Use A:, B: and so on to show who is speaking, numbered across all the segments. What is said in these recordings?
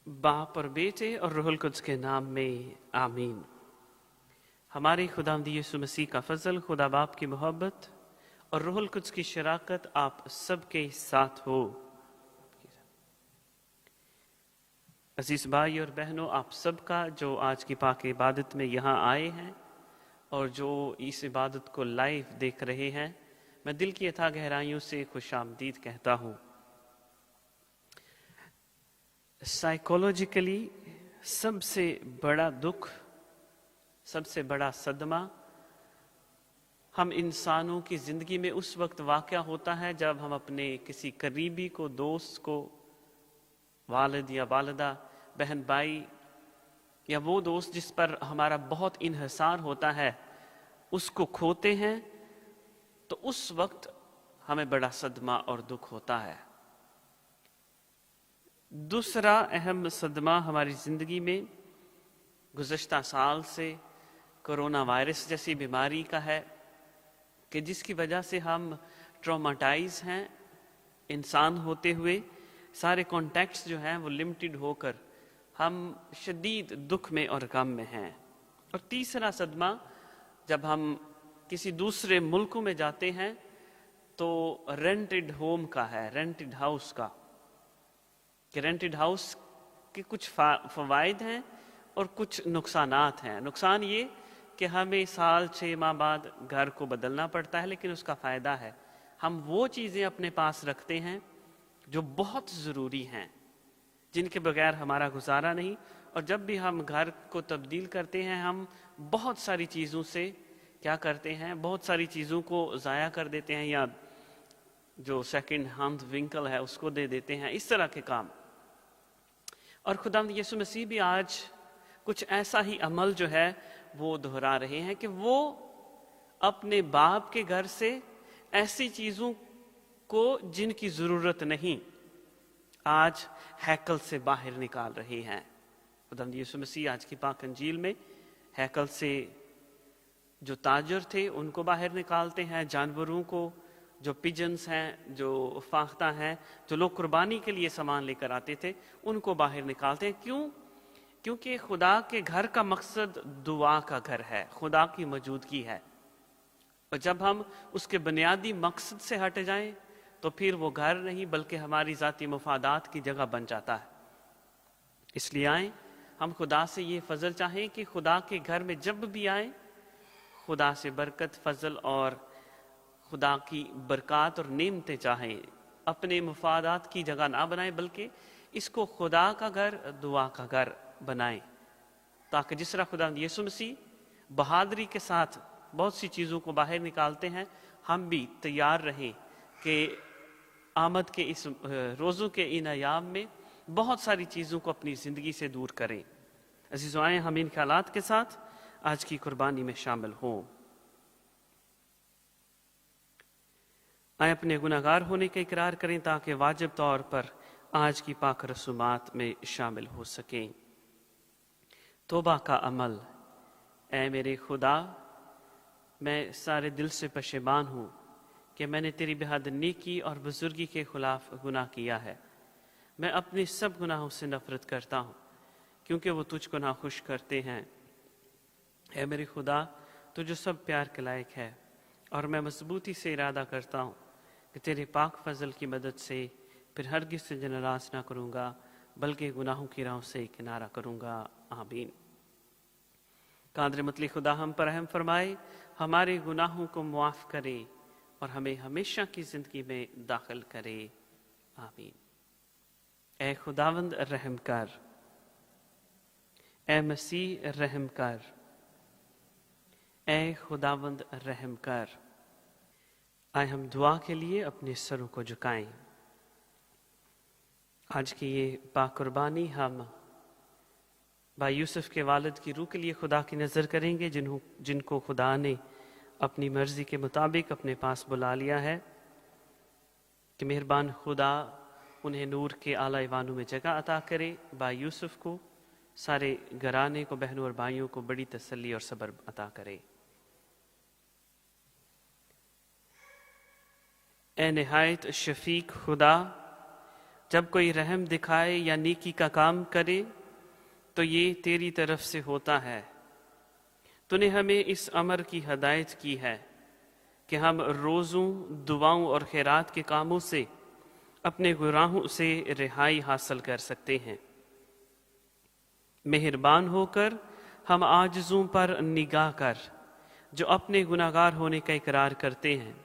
A: बाप और बेटे और रूहुल कुद्स के नाम में आमीन। हमारे खुदावंद यीशु मसीह का फजल, खुदा बाप की मोहब्बत और रूहुल कुद्स की शराकत आप सबके साथ हो। अजीज भाई और बहनों, आप सबका जो आज की पाक इबादत में यहाँ आए हैं और जो इस इबादत को लाइव देख रहे हैं, मैं दिल की अथाह गहराइयों से खुशामदीद कहता हूँ। साइकोलॉजिकली सबसे बड़ा दुख, सबसे बड़ा सदमा हम इंसानों की ज़िंदगी में उस वक्त वाक़या होता है जब हम अपने किसी करीबी को, दोस्त को, वालिद या वालिदा, बहन भाई या वो दोस्त जिस पर हमारा बहुत इन्हिसार होता है, उसको खोते हैं तो उस वक्त हमें बड़ा सदमा और दुख होता है। दूसरा अहम सदमा हमारी ज़िंदगी में गुज़श्ता साल से कोरोना वायरस जैसी बीमारी का है कि जिसकी वजह से हम ट्रॉमाटाइज हैं। इंसान होते हुए सारे कॉन्टैक्ट्स जो हैं वो लिमिटेड होकर हम शदीद दुख में और गम में हैं। और तीसरा सदमा जब हम किसी दूसरे मुल्क में जाते हैं तो रेंटेड होम का है, रेंटेड हाउस का, कि रेंटेड हाउस के कुछ फ़वाइद हैं और कुछ नुकसानात हैं। नुकसान ये कि हमें साल 6 माह बाद घर को बदलना पड़ता है, लेकिन उसका फ़ायदा है हम वो चीज़ें अपने पास रखते हैं जो बहुत ज़रूरी हैं, जिनके बगैर हमारा गुजारा नहीं। और जब भी हम घर को तब्दील करते हैं, हम बहुत सारी चीज़ों से क्या करते हैं, बहुत सारी चीज़ों को ज़ाया कर देते हैं या जो सेकंड हैंड व्हीकल है उसको दे देते हैं, इस तरह के काम। और खुदावंद यीशु मसीह भी आज कुछ ऐसा ही अमल जो है वो दोहरा रहे हैं कि वो अपने बाप के घर से ऐसी चीज़ों को जिनकी ज़रूरत नहीं, आज हैकल से बाहर निकाल रहे हैं। खुदावंद यीशु मसीह आज की पाक अंजील में हैकल से जो ताजर थे उनको बाहर निकालते हैं, जानवरों को, जो पिजन्स हैं, जो फाख्ता हैं, जो लोग कुर्बानी के लिए सामान लेकर आते थे, उनको बाहर निकालते हैं। क्यों? क्योंकि खुदा के घर का मकसद दुआ का घर है, खुदा की मौजूदगी है। और जब हम उसके बुनियादी मकसद से हट जाएं तो फिर वो घर नहीं बल्कि हमारी ज़ाती मुफादात की जगह बन जाता है। इसलिए आए हम खुदा से ये फजल चाहें कि खुदा के घर में जब भी आए, खुदा से बरकत, फजल और खुदा की बरकत और नेमतें चाहें। अपने मुफादात की जगह ना बनाएं बल्कि इसको खुदा का घर, दुआ का घर बनाएं, ताकि जिस तरह खुदा यीशु मसीह बहादुरी के साथ बहुत सी चीज़ों को बाहर निकालते हैं, हम भी तैयार रहें कि आमद के इस रोज़ों के इन अयाम में बहुत सारी चीज़ों को अपनी ज़िंदगी से दूर करें। अज़ीज़ों, आएं हम इन ख्यालात के साथ आज की कुर्बानी में शामिल हों। आए अपने गुनाहगार होने का इकरार करें ताकि वाजिब तौर पर आज की पाक रसूमात में शामिल हो सकें। तौबा का अमल। ऐ मेरे खुदा, मैं सारे दिल से पशेमान हूँ कि मैंने तेरी बेहद नेकी और बुजुर्गी के खिलाफ गुनाह किया है। मैं अपने सब गुनाहों से नफरत करता हूँ क्योंकि वो तुझको नाखुश करते हैं। ऐ मेरे खुदा, तू जो सब प्यार के लायक है, और मैं मजबूती से इरादा करता हूँ कि तेरे पाक फजल की मदद से फिर हरगिज़ तुझे नाराज़ ना करूँगा बल्कि गुनाहों की राहों से किनारा करूँगा। आमीन। कादर मतली खुदा हम पर रहम फरमाए, हमारे गुनाहों को मुआफ़ करे और हमें हमेशा की ज़िंदगी में दाखिल करे। आमीन। ए खुदावंद रहम कर, ए मसीह रहम कर, ए खुदावंद रहम कर। आए हम दुआ के लिए अपने सरों को झुकाएं। आज की ये पाक कुर्बानी हम भाई यूसुफ के वालिद की रूह के लिए खुदा की नज़र करेंगे, जिनको खुदा ने अपनी मर्ज़ी के मुताबिक अपने पास बुला लिया है। कि मेहरबान खुदा उन्हें नूर के आला ईवानों में जगह अता करे। भाई यूसुफ को, सारे घराने को, बहनों और भाइयों को बड़ी तसल्ली और सब्र अता करे। ए निहायत शफीक खुदा, जब कोई रहम दिखाए या नेकी का काम करे तो ये तेरी तरफ से होता है। तूने हमें इस अमर की हदायत की है कि हम रोज़ों, दुआओं और खैरात के कामों से अपने गुनाहों से रिहाई हासिल कर सकते हैं। मेहरबान होकर हम आजिज़ों पर निगाह कर, जो अपने गुनाहगार होने का इकरार करते हैं,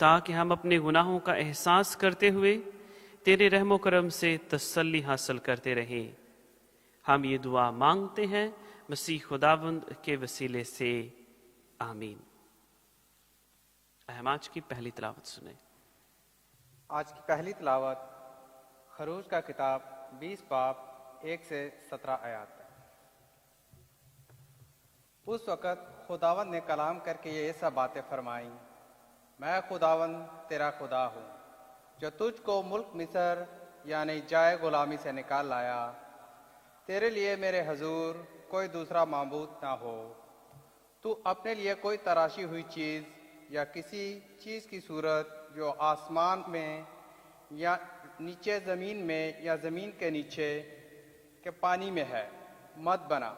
A: ताकि हम अपने गुनाहों का एहसास करते हुए तेरे रहमो करम से तसल्ली हासिल करते रहें। हम ये दुआ मांगते हैं मसीह खुदावंद के वसीले से, आमीन। हम आज की पहली तिलावत सुने।
B: आज की पहली तिलावत खरूज का किताब 20 बाब 1 से 17 आयात है। उस वक़्त खुदावंद ने कलाम करके ये सब बातें फरमाईं, मैं खुदावंद तेरा खुदा हूँ, जो तुझको मुल्क मिस्र यानी जाए गुलामी से निकाल लाया। तेरे लिए मेरे हजूर कोई दूसरा माबूद ना हो। तू अपने लिए कोई तराशी हुई चीज़ या किसी चीज़ की सूरत जो आसमान में या नीचे ज़मीन में या ज़मीन के नीचे के पानी में है मत बना।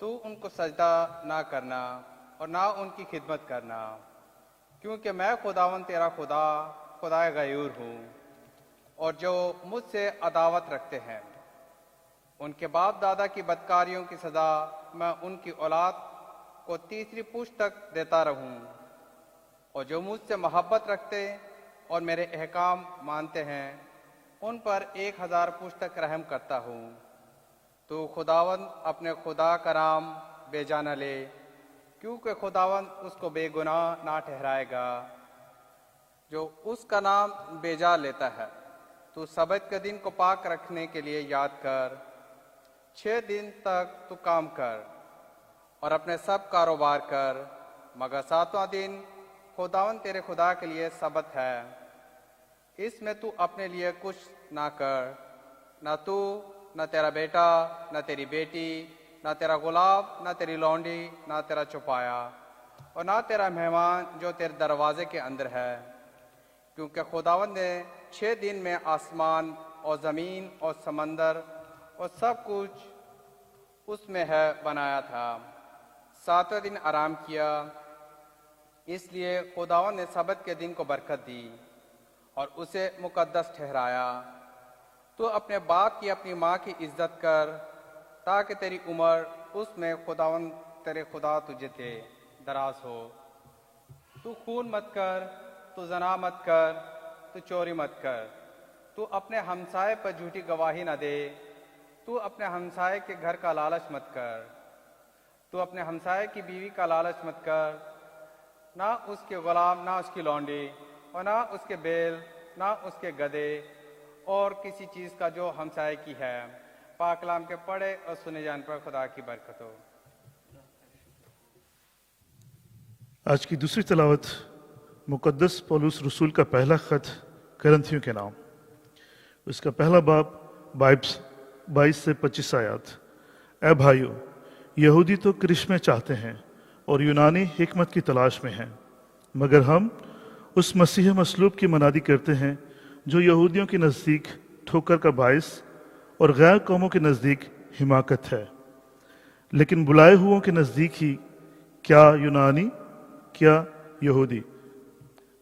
B: तू उनको सजदा ना करना और ना उनकी खिदमत करना, क्योंकि मैं खुदावंद तेरा खुदा, खुदाए गयूर हूँ, और जो मुझसे अदावत रखते हैं उनके बाप दादा की बदकारियों की सज़ा मैं उनकी औलाद को तीसरी पुश्त तक देता रहूं, और जो मुझसे मोहब्बत रखते और मेरे अहकाम मानते हैं उन पर 1000 पुश्त तक रहम करता हूँ। तो खुदावंद अपने खुदा का नाम बेजा न ले, क्योंकि खुदावंद उसको बेगुनाह ना ठहराएगा जो उसका नाम बेजा लेता है। तू सबत के दिन को पाक रखने के लिए याद कर। 6 दिन तक तू काम कर और अपने सब कारोबार कर, मगर 7वां दिन खुदावंद तेरे खुदा के लिए सबत है। इसमें तू अपने लिए कुछ ना कर, ना तू, ना तेरा बेटा, ना तेरी बेटी, ना तेरा गुलाब, ना तेरी लौंडी, ना तेरा चौपाया, और ना तेरा मेहमान जो तेरे दरवाजे के अंदर है, क्योंकि खुदावंद ने 6 दिन में आसमान और ज़मीन और समंदर और सब कुछ उसमें है बनाया था। 7वें दिन आराम किया, इसलिए खुदावंद ने सबत के दिन को बरकत दी और उसे मुकद्दस ठहराया। तो अपने बाप की अपनी माँ की इज्जत कर, ताकि तेरी उम्र उसमें खुदावंद तेरे खुदा तुझे दे दराज हो। तू खून मत कर, तू जना मत कर, तू चोरी मत कर, तू अपने हमसाए पर झूठी गवाही न दे, तू अपने हमसाए के घर का लालच मत कर, तू अपने हमसाए की बीवी का लालच मत कर, ना उसके गुलाम, ना उसकी लौंडी, और ना उसके बैल, ना उसके गधे और किसी चीज़ का जो हमसाए की है। पाक कलाम के पढ़े और सुने जान पर खुदा की बरकत हो।
C: आज की दूसरी तिलावत मुकद्दस पौलुस रसूल का पहला खत करंथियों के नाम, उसका पहला बाब 22 से 25 आयात। ऐ भाइयों, यहूदी तो कृष्ण में चाहते हैं और यूनानी हिकमत की तलाश में हैं, मगर हम उस मसीह मसलूब की मनादी करते हैं जो यहूदियों के नज़दीक ठोकर का बायस और गैर कौमों के नज़दीक हिमाकत है। लेकिन बुलाए हुओं के नज़दीक ही क्या यूनानी क्या यहूदी,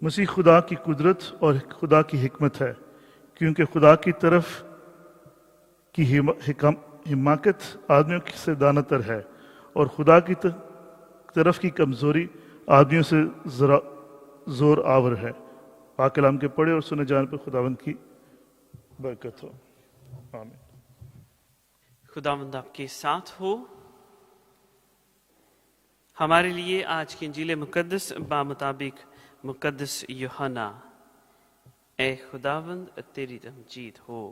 C: मसीह खुदा की कुदरत और खुदा की हिकमत है, क्योंकि खुदा की तरफ की हिमाकत आदमियों से दानतर है और खुदा की तरफ की कमज़ोरी आदमियों से ज़रा ज़ोर आवर है। पाक कलाम के पढ़े और सुने जाने पर खुदावंद की बरकत हो, आमीन।
A: खुदावंद आपके साथ हो। हमारे लिए आज की इंजील मुकद्दस बामुताबिक मुकद्दस यूहन्ना। ए खुदावंद तेरी तमजीद हो।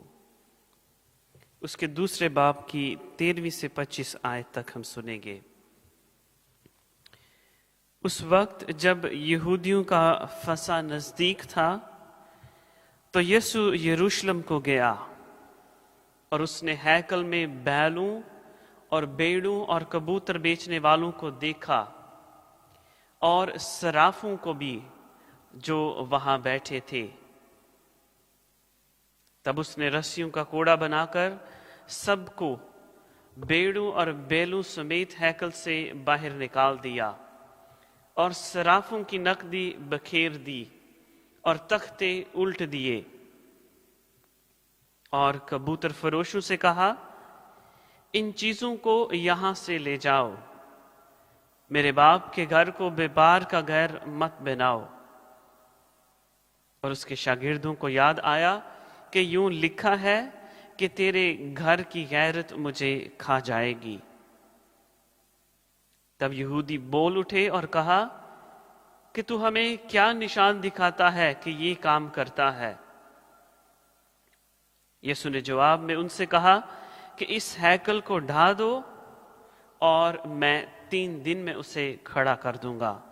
A: उसके दूसरे बाब की 13वीं से 25 आयत तक हम सुनेंगे। उस वक्त जब यहूदियों का फसा नजदीक था तो यीशु यरूशलेम को गया और उसने हैकल में बैलों और भेड़ों और कबूतर बेचने वालों को देखा और सराफों को भी जो वहां बैठे थे। तब उसने रस्सियों का कोड़ा बनाकर सबको बेड़ों और बैलों समेत हैकल से बाहर निकाल दिया और सराफों की नकदी बखेर दी और तख्ते उल्ट दिए और कबूतर फरोशों से कहा, इन चीजों को यहां से ले जाओ, मेरे बाप के घर को व्यापार का घर मत बनाओ। और उसके शागिर्दों को याद आया कि यूं लिखा है कि तेरे घर की गैरत मुझे खा जाएगी। तब यहूदी बोल उठे और कहा कि तू हमें क्या निशान दिखाता है कि ये काम करता है? यीशु ने जवाब में उनसे कहा कि इस हैकल को ढा दो और मैं 3 दिन में उसे खड़ा कर दूंगा।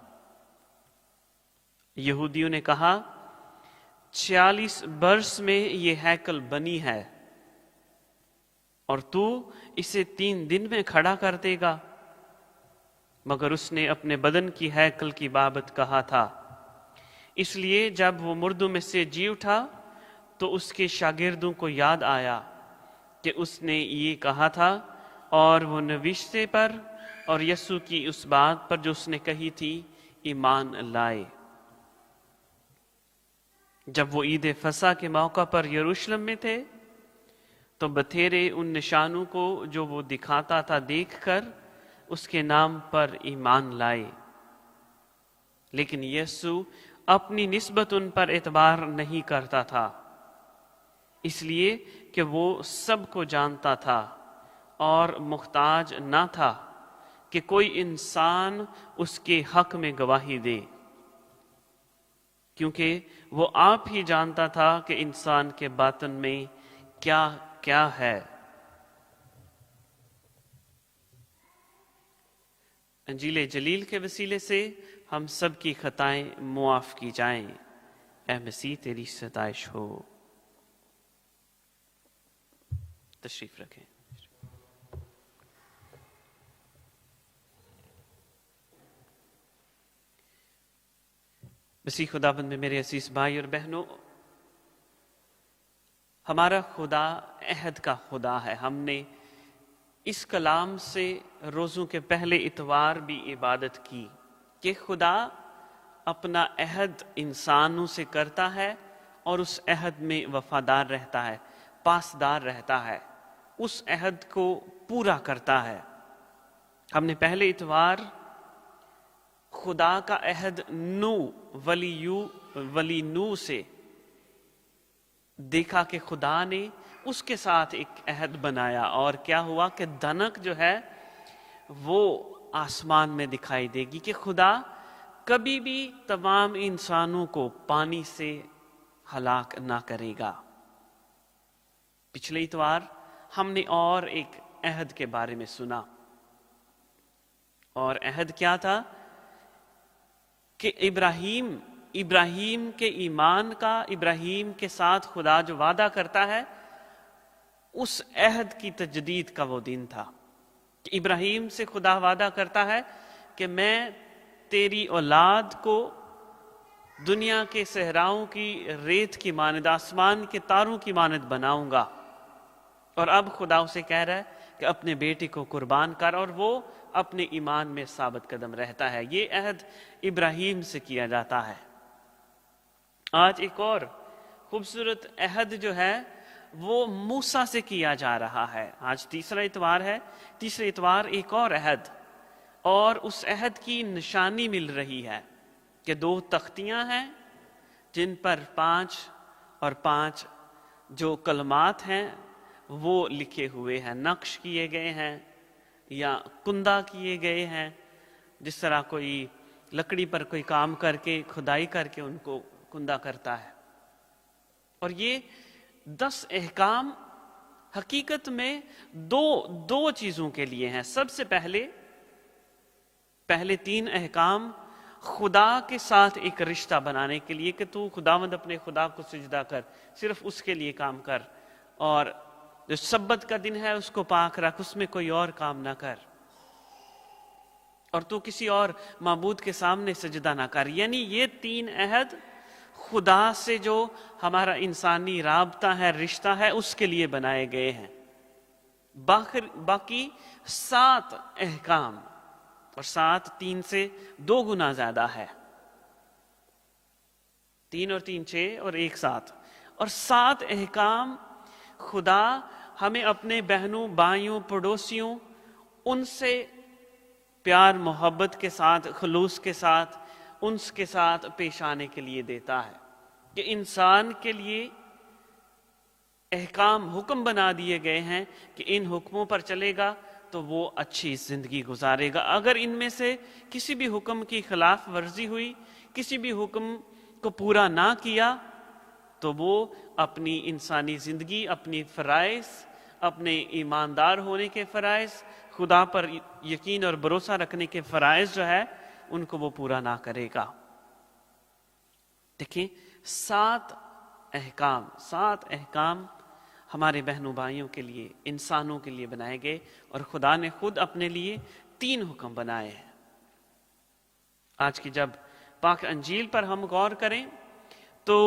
A: यहूदियों ने कहा, 46 वर्ष में ये हैकल बनी है और तू इसे 3 दिन में खड़ा कर देगा? मगर उसने अपने बदन की हैकल की बाबत कहा था। इसलिए जब वो मुर्दों में से जी उठा तो उसके शागिर्दों को याद आया कि उसने ये कहा था, और वो नविश्ते पर और यीशु की उस बात पर जो उसने कही थी ईमान लाए। जब वो ईद फसा के मौका पर यरूशलेम में थे तो बथेरे उन निशानों को जो वो दिखाता था देखकर उसके नाम पर ईमान लाए। लेकिन यीशु अपनी निस्बत उन पर एतबार नहीं करता था, इसलिए कि वो सबको जानता था और मुख्ताज ना था कि कोई इंसान उसके हक में गवाही दे, क्योंकि वो आप ही जानता था कि इंसान के बातन में क्या क्या है। अंजीले जलील के वसीले से हम सब की खताएं मुआफ की जाएं। ऐ मसीह तेरी सताइश हो। तशरीफ रखें। मसीह खुदाबंद में मेरे असीस भाई और बहनों, हमारा खुदा अहद का खुदा है। हमने इस कलाम से रोज़ों के पहले इतवार भी इबादत की कि खुदा अपना अहद इंसानों से करता है और उस अहद में वफादार रहता है, पासदार रहता है, उस अहद को पूरा करता है। हमने पहले इतवार खुदा का अहद वली नू से देखा कि खुदा ने उसके साथ एक अहद बनाया, और क्या हुआ कि दनक जो है वो आसमान में दिखाई देगी कि खुदा कभी भी तमाम इंसानों को पानी से हलाक ना करेगा। पिछले इतवार हमने और एक अहद के बारे में सुना, और अहद क्या था कि इब्राहिम के ईमान का, इब्राहिम के साथ खुदा जो वादा करता है, उस अहद की तजदीद का वो दिन था कि इब्राहिम से खुदा वादा करता है कि मैं तेरी औलाद को दुनिया के सहराओं की रेत की मानद, आसमान के तारों की मानद बनाऊंगा। और अब खुदा उसे कह रहा है कि अपने बेटे को कुर्बान कर, और वो अपने ईमान में साबित कदम रहता है। ये अहद इब्राहिम से किया जाता है। आज एक और खूबसूरत अहद जो है वो मूसा से किया जा रहा है। आज तीसरा इतवार है। तीसरे इतवार एक और अहद, और उस अहद की निशानी मिल रही है कि 2 तख्तियां हैं जिन पर 5 और 5 जो कलमात हैं वो लिखे हुए हैं, नक्श किए गए हैं या कुंदा किए गए हैं। जिस तरह कोई लकड़ी पर कोई काम करके, खुदाई करके उनको कुंदा करता है। और ये 10 अहकाम हकीकत में दो चीजों के लिए हैं। सबसे पहले 3 अहकाम खुदा के साथ एक रिश्ता बनाने के लिए कि तू खुदावंद अपने खुदा को सिजदा कर, सिर्फ उसके लिए काम कर, और जो सब्बत का दिन है उसको पाक रख, उसमें कोई और काम ना कर, और तू किसी और माबूद के सामने सजदा ना कर। यानी ये 3 अहद خدا سے جو ہمارا انسانی رابطہ ہے، رشتہ ہے، اس کے لیے بنائے گئے ہیں۔ باقی 7 احکام، اور 7 3 سے 2 گنا زیادہ ہے، 3 اور 3 6 اور 1 7، اور 7 احکام خدا ہمیں اپنے بہنوں، بھائیوں، پڑوسیوں، ان سے پیار محبت کے ساتھ، خلوص کے ساتھ، ان کے ساتھ پیش آنے کے لیے دیتا ہے، کہ انسان کے لیے احکام، حکم بنا دیے گئے ہیں کہ ان حکموں پر چلے گا تو وہ اچھی زندگی گزارے گا۔ اگر ان میں سے کسی بھی حکم کی خلاف ورزی ہوئی، کسی بھی حکم کو پورا نہ کیا، تو وہ اپنی انسانی زندگی، اپنی فرائض، اپنے ایماندار ہونے کے فرائض، خدا پر یقین اور بھروسہ رکھنے کے فرائض جو ہے ان کو وہ پورا نہ کرے گا۔ دیکھیں 7 احکام ہمارے بہنوں بھائیوں کے لیے، انسانوں کے لیے بنائے گئے، اور خدا نے خود اپنے لیے 3 حکم بنائے ہیں۔ آج کی جب پاک انجیل پر ہم غور کریں تو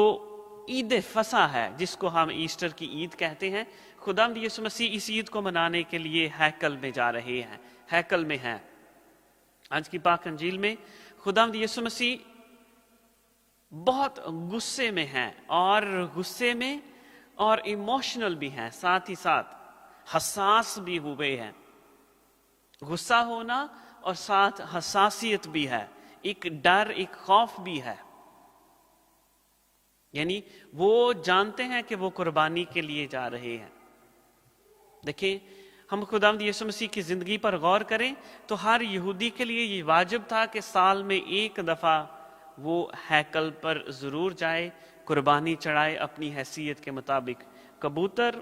A: عید فصح ہے، جس کو ہم ایسٹر کی عید کہتے ہیں۔ خداوند یسوع مسیح اس عید کو منانے کے لیے ہیکل میں جا رہے ہیں، ہیکل میں ہیں۔ آج کی پاک انجیل میں خداوند یسوع مسیح بہت غصے میں ہیں، اور غصے میں اور ایموشنل بھی ہیں، ساتھ ہی ساتھ حساس بھی ہوئے ہیں۔ غصہ ہونا اور ساتھ حساسیت بھی ہے، ایک ڈر، ایک خوف بھی ہے، یعنی وہ جانتے ہیں کہ وہ قربانی کے لیے جا رہے ہیں۔ دیکھیں ہم خداوند یسوع مسیح کی زندگی پر غور کریں تو ہر یہودی کے لیے یہ واجب تھا کہ سال میں 1 دفعہ وہ ہیکل پر ضرور جائے، قربانی چڑھائے اپنی حیثیت کے مطابق، کبوتر،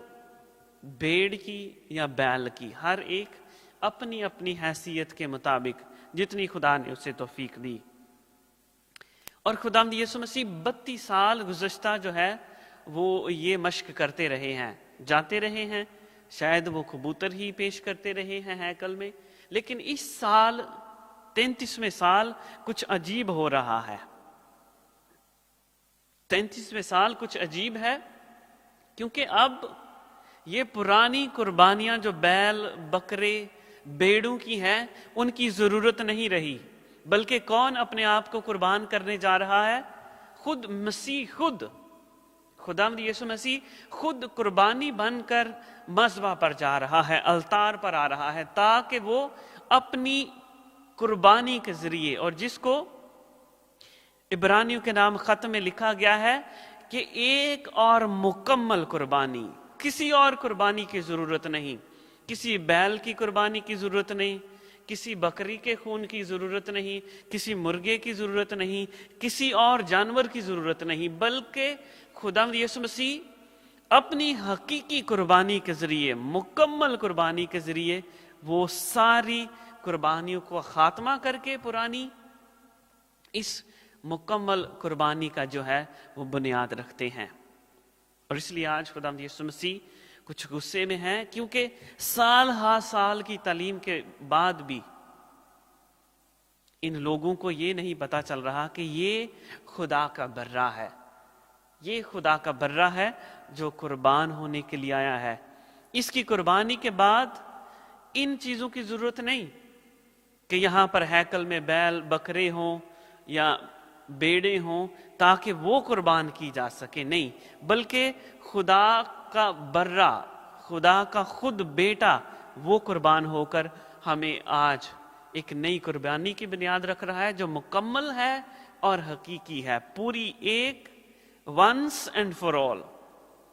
A: بھیڑ کی یا بیل کی، ہر ایک اپنی اپنی حیثیت کے مطابق جتنی خدا نے اسے توفیق دی۔ اور خداوند یسوع مسیح 32 سال گزشتہ جو ہے وہ یہ مشق کرتے رہے ہیں، جاتے رہے ہیں، شاید وہ کبوتر ہی پیش کرتے رہے ہیں ہیکل میں، لیکن اس سال 33ویں سال کچھ عجیب ہو رہا ہے۔ 33ویں سال کچھ عجیب ہے کیونکہ اب یہ پرانی قربانیاں جو بیل، بکرے، بیڑوں کی ہیں ان کی ضرورت نہیں رہی، بلکہ کون اپنے آپ کو قربان کرنے جا رہا ہے؟ خود مسیح، خود خداوند یسوع مسیح خود قربانی بن کر مذبح پر جا رہا ہے، التار پر آ رہا ہے، تاکہ وہ اپنی قربانی کے ذریعے، اور جس کو عبرانیوں کے نام خط میں لکھا گیا ہے کہ ایک اور مکمل قربانی، کسی اور قربانی کی ضرورت نہیں، کسی بیل کی قربانی کی ضرورت نہیں، کسی بکری کے خون کی ضرورت نہیں، کسی مرغے کی ضرورت نہیں، کسی اور جانور کی ضرورت نہیں، بلکہ خداوند یسوع مسیح اپنی حقیقی قربانی کے ذریعے، مکمل قربانی کے ذریعے وہ ساری قربانیوں کو خاتمہ کر کے پرانی اس مکمل قربانی کا جو ہے وہ بنیاد رکھتے ہیں۔ اور اس لیے آج خداوند یسوع مسیح کچھ غصے میں ہیں، کیونکہ سال ہا سال کی تعلیم کے بعد بھی ان لوگوں کو یہ نہیں پتا چل رہا کہ یہ خدا کا برہ ہے، یہ خدا کا برہ ہے جو قربان ہونے کے لیے آیا ہے۔ اس کی قربانی کے بعد ان چیزوں کی ضرورت نہیں کہ یہاں پر ہیکل میں بیل، بکرے ہوں یا بیڑے ہوں تاکہ وہ قربان کی جا سکے، نہیں، بلکہ خدا کا برہ، خدا کا خود بیٹا وہ قربان ہو کر ہمیں آج ایک نئی قربانی کی بنیاد رکھ رہا ہے جو مکمل ہے اور حقیقی ہے، پوری ایک، ونس اینڈ فار آل۔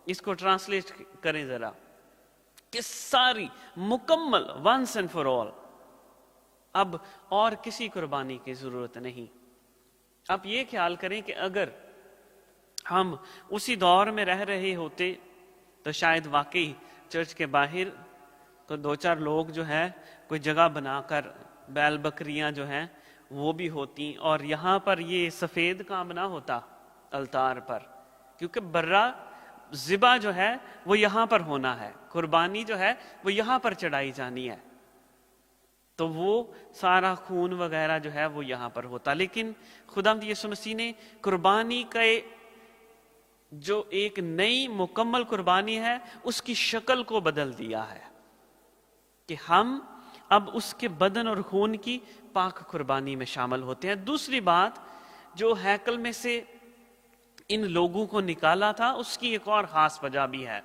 A: اس کو ٹرانسلیٹ کریں ذرا کہ ساری مکمل، ونس اینڈ فار آل، اب اور کسی قربانی کی ضرورت نہیں۔ اب یہ خیال کریں کہ اگر ہم اسی دور میں رہ رہے ہوتے تو شاید واقعی چرچ کے باہر تو 2-4 لوگ جو ہے کوئی جگہ بنا کر بیل بکریاں جو ہیں وہ بھی ہوتی، اور یہاں پر یہ سفید کام نہ ہوتا التار پر، کیونکہ برہ ذبح جو ہے وہ یہاں پر ہونا ہے، قربانی جو ہے وہ یہاں پر چڑھائی جانی ہے، تو وہ سارا خون وغیرہ جو ہے وہ یہاں پر ہوتا۔ لیکن خداوند یسوع مسیح نے قربانی کے जो एक नई मुकम्मल कुर्बानी है, उसकी शक्ल को बदल दिया है कि हम अब उसके बदन और खून की पाक कुर्बानी में शामिल होते हैं। दूसरी बात, जो हैकल में से इन लोगों को निकाला था, उसकी एक और खास वजह भी है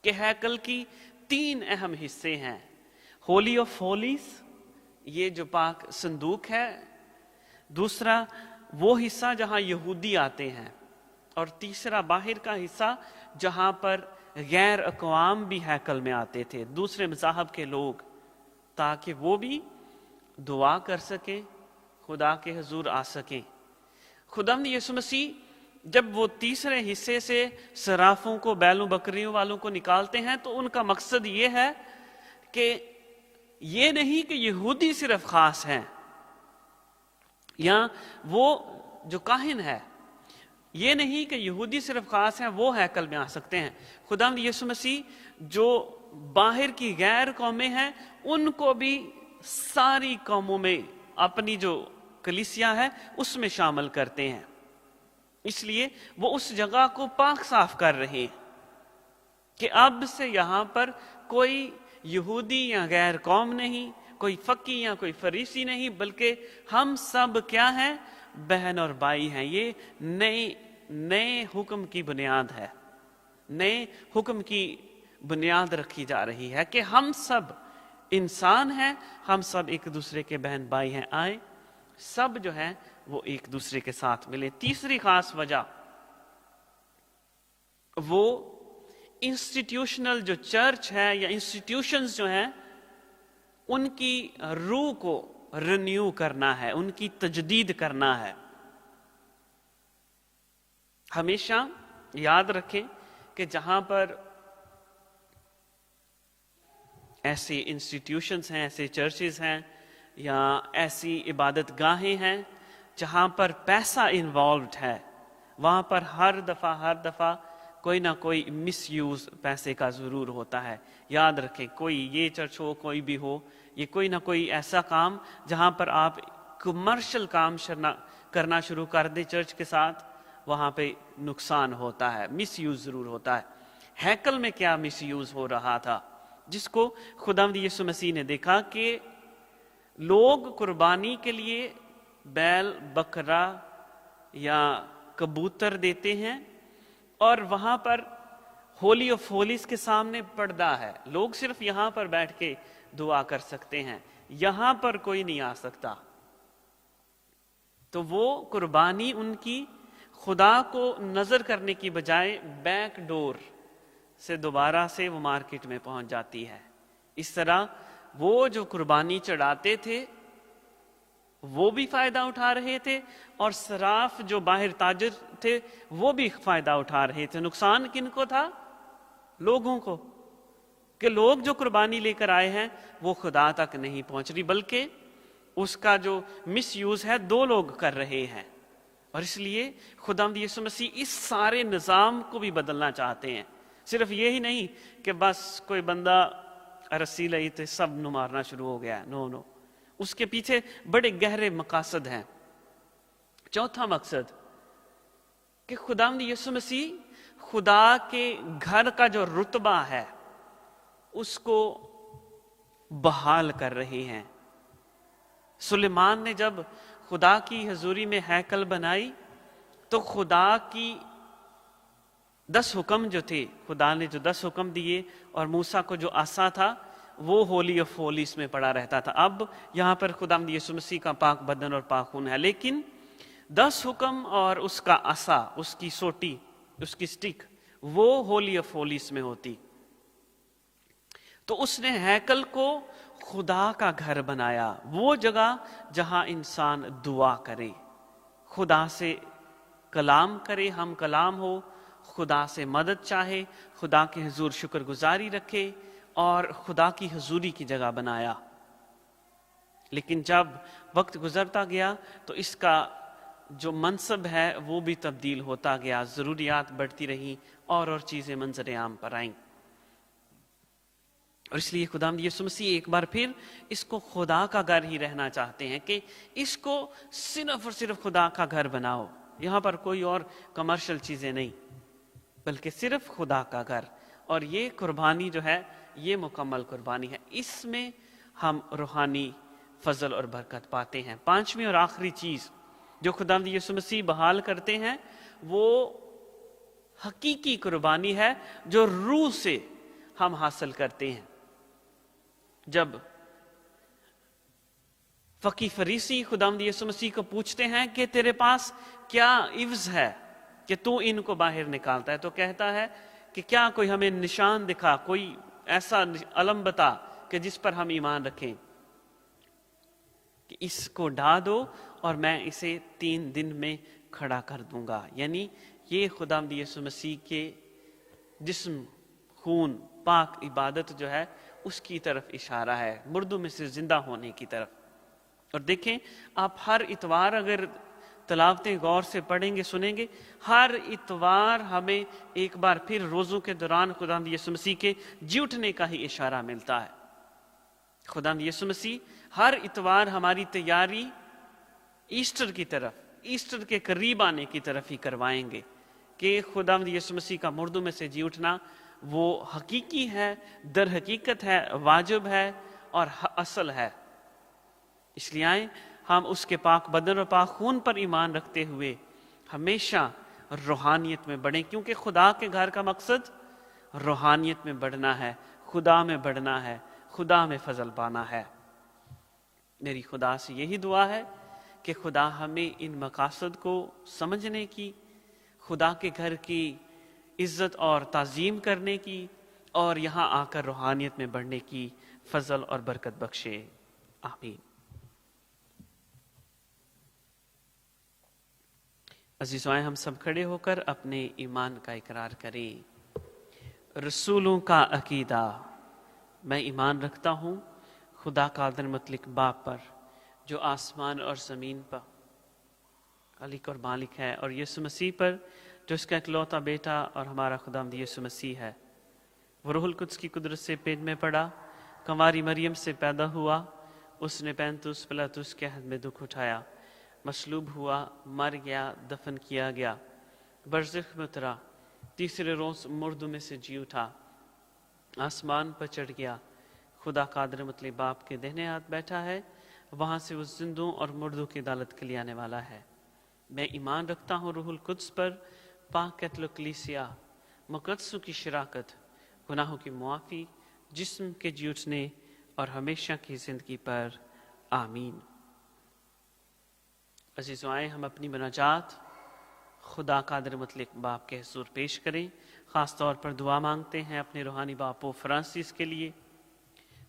A: कि हैकल की 3 अहम हिस्से हैं। होली ऑफ होलीज, ये जो पाक संदूक है, दूसरा वो हिस्सा जहां यहूदी आते हैं, और तीसरा बाहर का हिस्सा जहां पर गैर अक़वाम भी हैकल में आते थे, दूसरे मज़ाहब के लोग, ताकि वो भी दुआ कर सकें, खुदा के हुजूर आ सकें। खुदावंद यीशु मसीह जब वो तीसरे हिस्से से सराफों को, बैलों बकरियों वालों को निकालते हैं, तो उनका मकसद ये है कि ये नहीं कि यहूदी सिर्फ खास हैं या वो जो काहिन है, ये नहीं कि यहूदी सिर्फ खास हैं, वो हैकल में आ सकते हैं। खुदावंद यीशु मसीह जो बाहर की गैर कौमें हैं, उनको भी सारी कौमों में अपनी जो कलीसिया है उसमें शामिल करते हैं। इसलिए वो उस जगह को पाक साफ कर रहे हैं कि अब से यहां पर कोई यहूदी या गैर कौम नहीं, कोई फकी या कोई फरीसी नहीं, बल्कि हम सब क्या हैं, बहन और भाई हैं। ये नए हुक्म की बुनियाद है, नए हुक्म की बुनियाद रखी जा रही है कि हम सब इंसान हैं, हम सब एक दूसरे के बहन भाई हैं। आए सब जो है वो एक दूसरे के साथ मिले। तीसरी खास वजह, वो इंस्टीट्यूशनल जो चर्च है या इंस्टीट्यूशंस जो हैं, उनकी रूह को रिन्यू करना है, उनकी तजदीद करना है। हमेशा याद रखें कि जहां पर ऐसे इंस्टीट्यूशंस हैं, ऐसे चर्चेस हैं या ऐसी इबादत गाहें हैं जहां पर पैसा इन्वॉल्व्ड है, वहां पर हर दफा कोई ना कोई मिसयूज पैसे का जरूर होता है। याद रखें, कोई ये चर्च हो, कोई भी हो, ये कोई ना कोई ऐसा काम जहां पर आप कमर्शियल काम करना शुरू कर दें चर्च के साथ, वहां पे नुकसान होता है, मिसयूज जरूर होता है। हैकल में क्या मिसयूज हो रहा था, जिसको खुदावंद यीशु मसीह ने देखा कि लोग कुर्बानी के लिए बैल, बकरा या कबूतर देते हैं, और वहां पर होली ऑफ होलीज के सामने पर्दा है, लोग सिर्फ यहां पर बैठ के दुआ कर सकते हैं, यहां पर कोई नहीं आ सकता। तो वो कुर्बानी उनकी खुदा को नजर करने की बजाय बैक डोर से दोबारा से वो मार्केट में पहुंच जाती है। इस तरह वो जो कुर्बानी चढ़ाते थे वो भी फायदा उठा रहे थे, और सराफ जो बाहर ताजर थे वो भी फायदा उठा रहे थे। नुकसान किनको था? लोगों को, कि लोग जो कुर्बानी लेकर आए हैं वो खुदा तक नहीं पहुंच रही, बल्कि उसका जो मिसयूज है 2 लोग कर रहे हैं। और इसलिए खुदावंद यीशु मसीह इस सारे निज़ाम को भी बदलना चाहते हैं। सिर्फ यही नहीं कि बस कोई बंदा रस्सी लाई तो सब नु मारना शुरू हो गया, नो, उसके पीछे बड़े गहरे मकासद हैं। चौथा मकसद कि खुदावंद यीशु मसीह खुदा के घर का जो रुतबा है उसको बहाल कर रहे हैं। सुलेमान ने जब खुदा की हजूरी में हैकल बनाई तो खुदा की 10 हुक्म जो थे, खुदा ने जो 10 हुक्म दिए और मूसा को जो आसा था वो होली ऑफ होलीज में पड़ा रहता था। अब यहां पर खुदावंद यीशु मसीह का पाक बदन और पाक खून है, लेकिन 10 हुक्म और उसका आसा, उसकी सोटी, उसकी स्टिक, वो होली ऑफ होलीज में होती। तो उसने हैकल को खुदा का घर बनाया, वो जगह जहां इंसान दुआ करे, खुदा से कलाम करे, हम कलाम हो, खुदा से मदद चाहे, खुदा के हुजूर शुक्रगुजारी रखे, और खुदा की हुजूरी की जगह बनाया। लेकिन जब वक्त गुजरता गया तो इसका जो मनसब है वो भी तब्दील होता गया, जरूरियात बढ़ती रही और चीजें मंजर आम पर आईं। और इसलिए खुदावंद यीशु मसीह एक बार फिर इसको खुदा का घर ही रहना चाहते हैं कि इसको सिर्फ और सिर्फ खुदा का घर बनाओ, यहां पर कोई और कमर्शियल चीजें नहीं। بلکہ صرف خدا کا گھر. اور یہ قربانی جو ہے یہ مکمل قربانی ہے. اس میں ہم روحانی فضل اور برکت پاتے ہیں. پانچویں اور آخری چیز جو خداوند یسوع مسیح بحال کرتے ہیں وہ حقیقی قربانی ہے جو روح سے ہم حاصل کرتے ہیں. جب فقی فریسی خداوند یسوع مسیح کو پوچھتے ہیں کہ تیرے پاس کیا عوض ہے کہ تو ان کو باہر نکالتا ہے، تو کہتا ہے کہ کیا کوئی ہمیں نشان دکھا، کوئی ایسا علم بتا کہ جس پر ہم ایمان رکھیں کہ اس کو ڈھا دو اور میں اسے 3 دن میں کھڑا کر دوں گا. یعنی یہ خداوند یسوع مسیح کے جسم، خون، پاک عبادت جو ہے اس کی طرف اشارہ ہے، مردوں میں سے زندہ ہونے کی طرف. اور دیکھیں آپ ہر اتوار اگر تلاوتیں غور سے پڑھیں گے سنیں گے، ہر اتوار ہمیں ایک بار پھر روزوں کے دوران خداوند یسوع مسیح کے جی اٹھنے کا ہی اشارہ ملتا ہے. خداوند یسوع مسیح ہر اتوار ہماری تیاری ایسٹر کی طرف، ایسٹر کے قریب آنے کی طرف ہی کروائیں گے کہ خداوند یسوع مسیح کا مردوں میں سے جی اٹھنا وہ حقیقی ہے، در حقیقت ہے، واجب ہے اور اصل ہے. اس لیے آئیں ہم اس کے پاک بدن اور پاک خون پر ایمان رکھتے ہوئے ہمیشہ روحانیت میں بڑھیں، کیونکہ خدا کے گھر کا مقصد روحانیت میں بڑھنا ہے، خدا میں بڑھنا ہے، خدا میں فضل پانا ہے. میری خدا سے یہی دعا ہے کہ خدا ہمیں ان مقاصد کو سمجھنے کی، خدا کے گھر کی عزت اور تعظیم کرنے کی اور یہاں آ کر روحانیت میں بڑھنے کی فضل اور برکت بخشے. آمین. عزیزو آئیں ہم سب کھڑے ہو کر اپنے ایمان کا اقرار کریں. رسولوں کا عقیدہ. میں ایمان رکھتا ہوں خدا قادر مطلق باپ پر جو آسمان اور زمین پر خالق اور مالک ہے، اور یسوع مسیح پر جو اس کا اکلوتا بیٹا اور ہمارا خداوند یسوع مسیح ہے. وہ روح القدس کی قدرت سے پیٹ میں پڑا، کنواری مریم سے پیدا ہوا، اس نے پینتوس پلاطس کے عہد میں دکھ اٹھایا، مصلوب ہوا، مر گیا، دفن کیا گیا، برزخ میں اترا، تیسرے روز مردوں میں سے جی اٹھا، آسمان پر چڑھ گیا، خدا قادر مطلق باپ کے دہنے ہاتھ بیٹھا ہے، وہاں سے وہ زندوں اور مردوں کی عدالت کے لیے آنے والا ہے. میں ایمان رکھتا ہوں روح القدس پر، پاک کیتھولک کلیسیا، مقدسوں کی شراکت، گناہوں کی معافی، جسم کے جی اٹھنے اور ہمیشہ کی زندگی پر. آمین. عزیزو آئیں ہم اپنی مناجات خدا قادر مطلق باپ کے حضور پیش کریں. خاص طور پر دعا مانگتے ہیں اپنے روحانی باپو فرانسس کے لیے،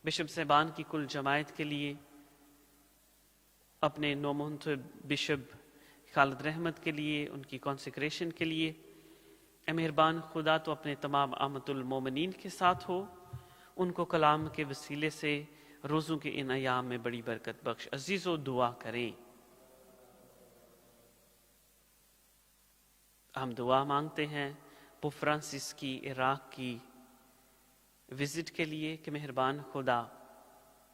A: بشپ صاحبان کی کل جماعت کے لیے، اپنے نومنتخب بشپ خالد رحمت کے لیے، ان کی کانسیکریشن کے لیے. اے مہربان خدا تو اپنے تمام امت المومنین کے ساتھ ہو، ان کو کلام کے وسیلے سے روزوں کے ان ایام میں بڑی برکت بخش. عزیزو دعا کریں. ہم دعا مانگتے ہیں پوپ فرانسس کی عراق کی وزٹ کے لیے کہ مہربان خدا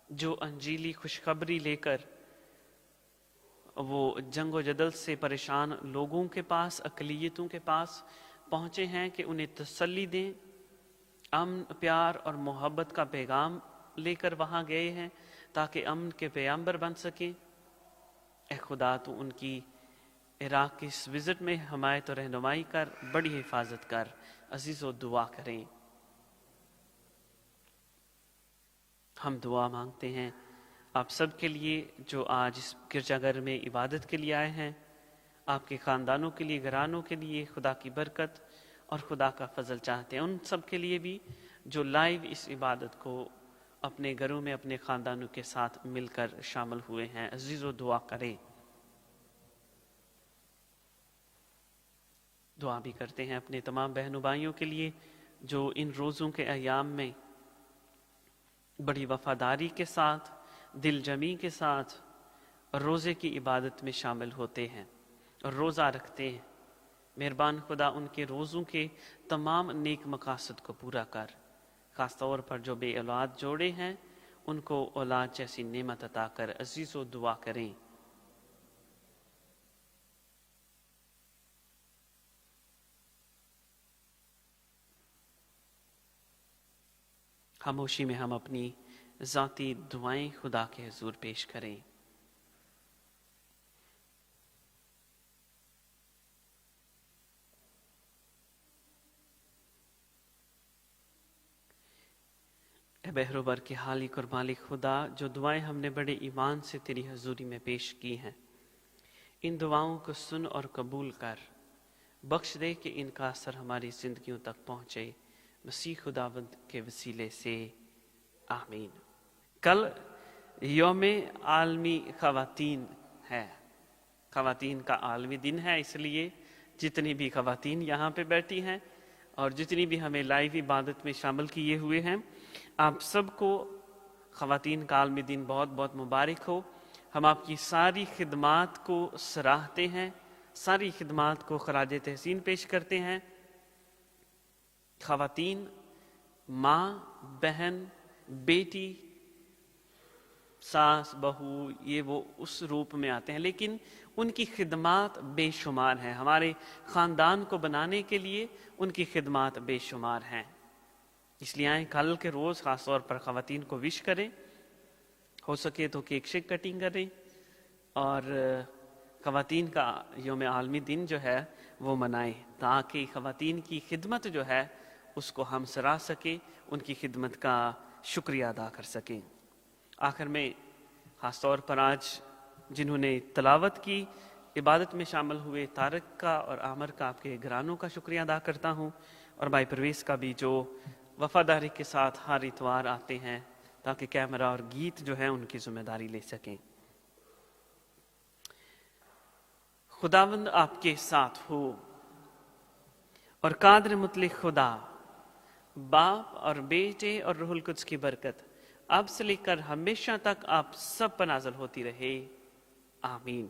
A: جو انجیلی خوشخبری لے کر وہ جنگ و جدل سے پریشان لوگوں کے پاس، اقلیتوں کے پاس پہنچے ہیں، کہ انہیں تسلی دیں، امن، پیار اور محبت کا پیغام لے کر وہاں گئے ہیں تاکہ امن کے پیغمبر بن سکیں. اے خدا تو ان کی عراق کی اس وزٹ میں حمایت اور رہنمائی کر، بڑی حفاظت کر. عزیزو دعا کریں. ہم دعا مانگتے ہیں آپ سب کے لیے جو آج اس گرجا گھر میں عبادت کے لیے آئے ہیں، آپ کے خاندانوں کے لیے، گھرانوں کے لیے خدا کی برکت اور خدا کا فضل چاہتے ہیں. ان سب کے لیے بھی جو لائیو اس عبادت کو اپنے گھروں میں اپنے خاندانوں کے ساتھ مل کر شامل ہوئے ہیں. عزیزو دعا کریں. دعا بھی کرتے ہیں اپنے تمام بہنوں بھائیوں کے لیے جو ان روزوں کے ایام میں بڑی وفاداری کے ساتھ، دل جمی کے ساتھ روزے کی عبادت میں شامل ہوتے ہیں اور روزہ رکھتے ہیں. مہربان خدا ان کے روزوں کے تمام نیک مقاصد کو پورا کر. خاص طور پر جو بے اولاد جوڑے ہیں ان کو اولاد جیسی نعمت عطا کر. عزیزو دعا کریں. खामोशी में हम अपनी ज़ाती दुआएं खुदा के हुजूर पेश करें। ए बहरोबर के हालिक और मालिक खुदा, जो दुआएं हमने बड़े ईमान से तेरी हजूरी में पेश की हैं, इन दुआओं को सुन और कबूल कर, बख्श दे कि इनका असर हमारी ज़िंदगियों तक पहुँचे, मसीह खुदावंद के वसीले से आमीन। कल यौम आलमी ख़वातीन है, ख़वातीन का आलमी दिन है, इसलिए जितनी भी ख़वातीन यहाँ पे बैठी हैं और जितनी भी हमें लाइव इबादत में शामिल किए हुए हैं, आप सबको ख़वातीन का आलमी दिन बहुत बहुत मुबारक हो। हम आपकी सारी खिदमात को सराहते हैं, सारी खिदमात को खराज तहसीन पेश करते हैं। ख़वातीन माँ, बहन, बेटी, सास, बहू, ये वो उस रूप में आते हैं, लेकिन उनकी खिदमात बेशुमार हैं। हमारे ख़ानदान को बनाने के लिए उनकी खिदमात बेशुमार हैं। इसलिए आए कल के रोज़ ख़ास तौर पर ख़वातीन को विश करें, हो सके तो केक शेक कटिंग करें और ख़वातीन का यौम आलमी दिन जो है वो मनाएं, ताकि ख़वातीन की खिदमत जो है उसको हम सराह सकें, उनकी खिदमत का शुक्रिया अदा कर सकें। आखिर में ख़ास तौर पर आज जिन्होंने तलावत की, इबादत में शामिल हुए तारक का और आमर का, आपके घरानों का शुक्रिया अदा करता हूँ, और भाई परवेज़ का भी, जो वफ़ादारी के साथ हर इतवार आते हैं ताकि कैमरा और गीत जो है उनकी जिम्मेदारी ले सकें। खुदावंद आपके साथ हो और कादर मुतलिक खुदा, बाप और बेटे और रूहुल कुद्स की बरकत अब से लेकर हमेशा तक आप सब पर नाज़िल होती रहे। आमीन।